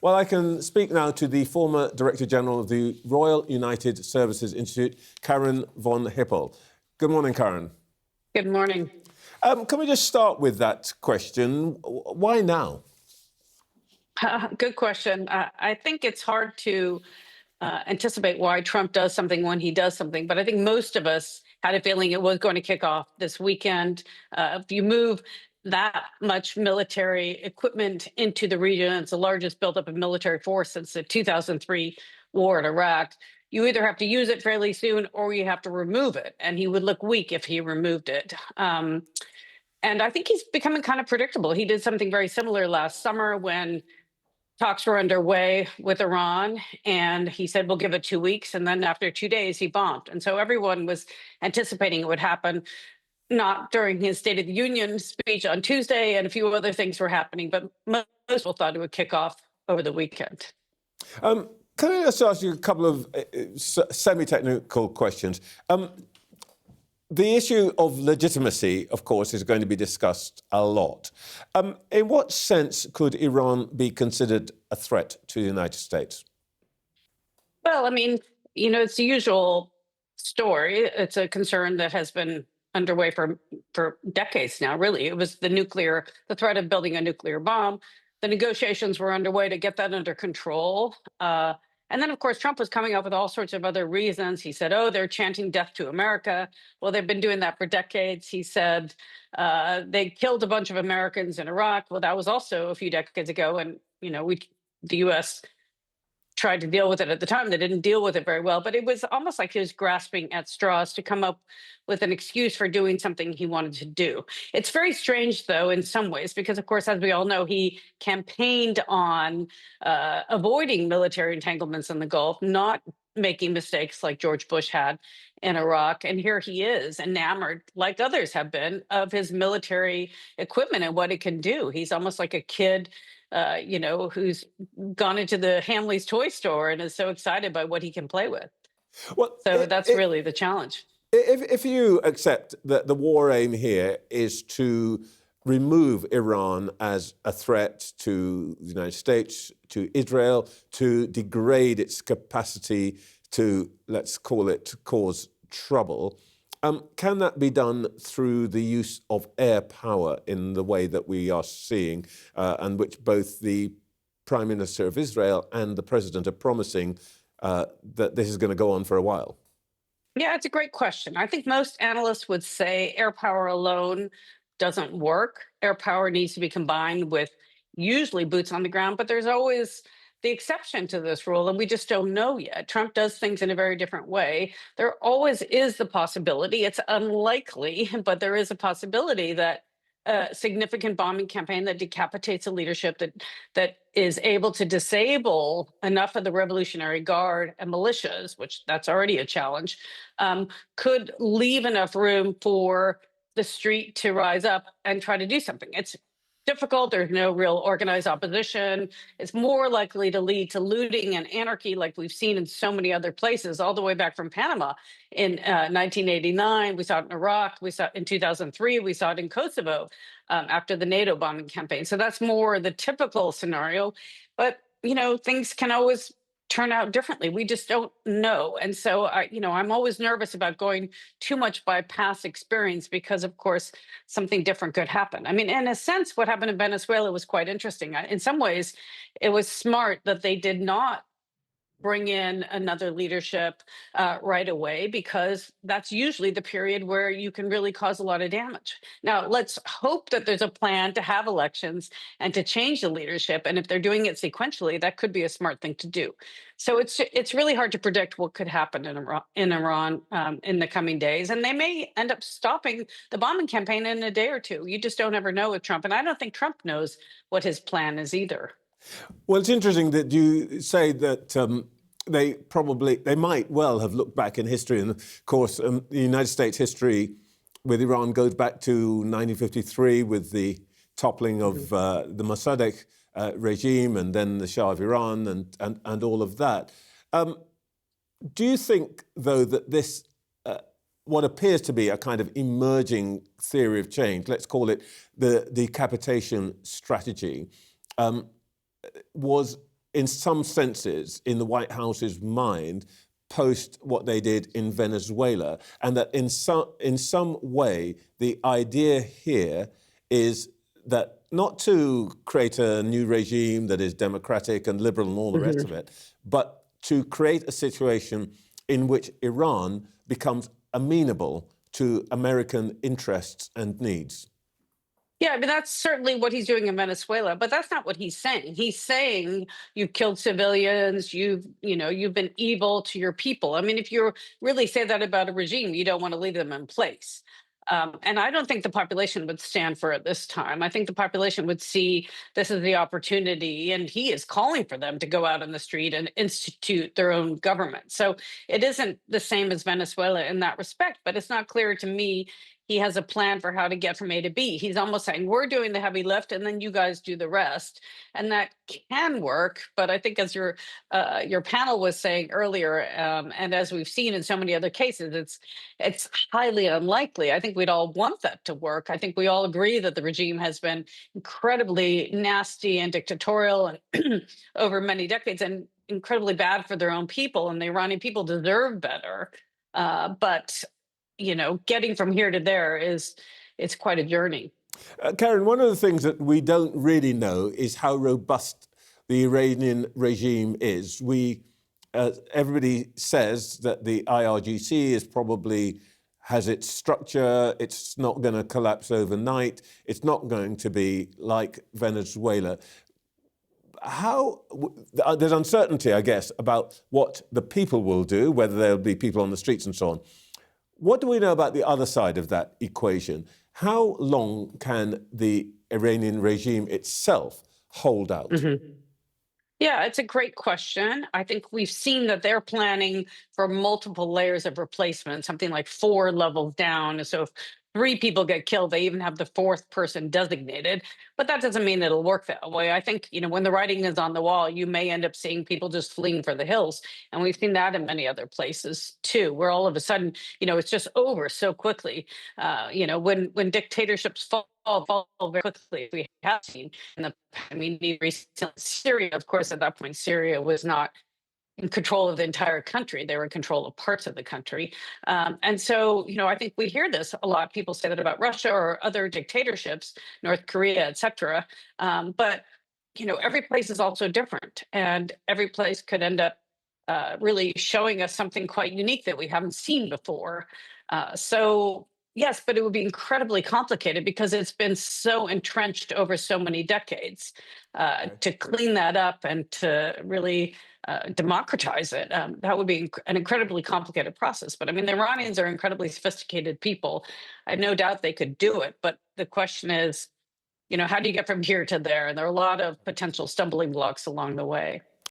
Well, I can speak now to the former Director General of the Royal United Services Institute, Karin Von Hippel. Good morning, Karin. Good morning. Can we just start with that question? Why now? Good question. I think it's hard to anticipate why Trump does something when he does something, but I think most of us had a feeling it was going to kick off this weekend. If you move that much military equipment into the region, it's the largest buildup of military force since the 2003 war in Iraq. You either have to use it fairly soon or you have to remove it. And he would look weak if he removed it. And I think he's becoming kind of predictable. He did something very similar last summer when talks were underway with Iran, and he said, we'll give it 2 weeks. And then after 2 days, he bombed. And so everyone was anticipating it would happen, not during his State of the Union speech on Tuesday, and a few other things were happening, but most people thought it would kick off over the weekend. Can I just ask you a couple of semi-technical questions? The issue of legitimacy, of course, is going to be discussed a lot. In what sense could Iran be considered a threat to the United States? Well, I mean, it's the usual story. It's a concern that has been underway for decades now, really. It was the threat of building a nuclear bomb. The negotiations were underway to get that under control. And then, of course, Trump was coming up with all sorts of other reasons. He said, they're chanting death to America. Well, they've been doing that for decades. He said they killed a bunch of Americans in Iraq. Well, that was also a few decades ago. And, the U.S. tried to deal with it at the time. They didn't deal with it very well. But it was almost like he was grasping at straws to come up with an excuse for doing something he wanted to do. It's very strange, though, in some ways, because, of course, as we all know, he campaigned on avoiding military entanglements in the Gulf, not making mistakes like George Bush had in Iraq. And here he is, enamored, like others have been, of his military equipment and what it can do. He's almost like a kid who's gone into the Hamley's toy store and is so excited by what he can play with. Well, so that's really the challenge. If you accept that the war aim here is to remove Iran as a threat to the United States, to Israel, to degrade its capacity to, let's call it, cause trouble, can that be done through the use of air power in the way that we are seeing, and which both the Prime Minister of Israel and the President are promising that this is going to go on for a while? Yeah, it's a great question. I think most analysts would say air power alone doesn't work. Air power needs to be combined with usually boots on the ground, but there's always the exception to this rule, and we just don't know yet. Trump does things in a very different way. There always is the possibility, it's unlikely, but there is a possibility that a significant bombing campaign that decapitates a leadership that is able to disable enough of the Revolutionary Guard and militias, which that's already a challenge, could leave enough room for the street to rise up and try to do something. It's difficult. There's no real organized opposition. It's more likely to lead to looting and anarchy like we've seen in so many other places, all the way back from Panama in 1989. We saw it in Iraq. We saw it in 2003. We saw it in Kosovo after the NATO bombing campaign. So that's more the typical scenario. But, things can always turn out differently. We just don't know. And so, I'm always nervous about going too much by past experience because, of course, something different could happen. I mean, in a sense, what happened in Venezuela was quite interesting. In some ways, it was smart that they did not bring in another leadership right away, because that's usually the period where you can really cause a lot of damage. Now, let's hope that there's a plan to have elections and to change the leadership. And if they're doing it sequentially, that could be a smart thing to do. So it's really hard to predict what could happen in Iran in the coming days. And they may end up stopping the bombing campaign in a day or two. You just don't ever know with Trump. And I don't think Trump knows what his plan is either. Well, it's interesting that you say that they might well have looked back in history. And of course, the United States history with Iran goes back to 1953 with the toppling of the Mossadegh regime and then the Shah of Iran and all of that. Do you think, though, that this, what appears to be a kind of emerging theory of change, let's call it the decapitation strategy, was in some senses, in the White House's mind, post what they did in Venezuela, and that in some way the idea here is that not to create a new regime that is democratic and liberal and all the rest of it, but to create a situation in which Iran becomes amenable to American interests and needs. Yeah, I mean, that's certainly what he's doing in Venezuela, but that's not what he's saying. He's saying you've killed civilians, you've been evil to your people. I mean, if you really say that about a regime, you don't want to leave them in place. And I don't think the population would stand for it this time. I think the population would see this as the opportunity, and he is calling for them to go out on the street and institute their own government. So it isn't the same as Venezuela in that respect, but it's not clear to me he has a plan for how to get from A to B. He's almost saying, we're doing the heavy lift and then you guys do the rest. And that can work. But I think as your panel was saying earlier, and as we've seen in so many other cases, it's highly unlikely. I think we'd all want that to work. I think we all agree that the regime has been incredibly nasty and dictatorial and over many decades, and incredibly bad for their own people. And the Iranian people deserve better. But getting from here to there it's quite a journey. Karin, one of the things that we don't really know is how robust the Iranian regime is. Everybody says that the IRGC has its structure. It's not going to collapse overnight. It's not going to be like Venezuela. There's uncertainty, I guess, about what the people will do, whether there'll be people on the streets and so on. What do we know about the other side of that equation? How long can the Iranian regime itself hold out? Yeah, it's a great question. I think we've seen that they're planning for multiple layers of replacement, something like 4 levels down. So if 3 people get killed, they even have the 4th person designated. But that doesn't mean it'll work that way. I think, when the writing is on the wall, you may end up seeing people just fleeing for the hills. And we've seen that in many other places too, where all of a sudden, it's just over so quickly. When dictatorships fall very quickly, we have seen in the, even recently Syria, of course, at that point, Syria was not in control of the entire country. They were in control of parts of the country. And so, I think we hear this a lot. People say that about Russia or other dictatorships, North Korea, et cetera. But, every place is also different. And every place could end up really showing us something quite unique that we haven't seen before. So yes, but it would be incredibly complicated because it's been so entrenched over so many decades. To clean that up and to really democratize it, that would be an incredibly complicated process. But I mean, the Iranians are incredibly sophisticated people. I have no doubt they could do it. But the question is, how do you get from here to there? And there are a lot of potential stumbling blocks along the way.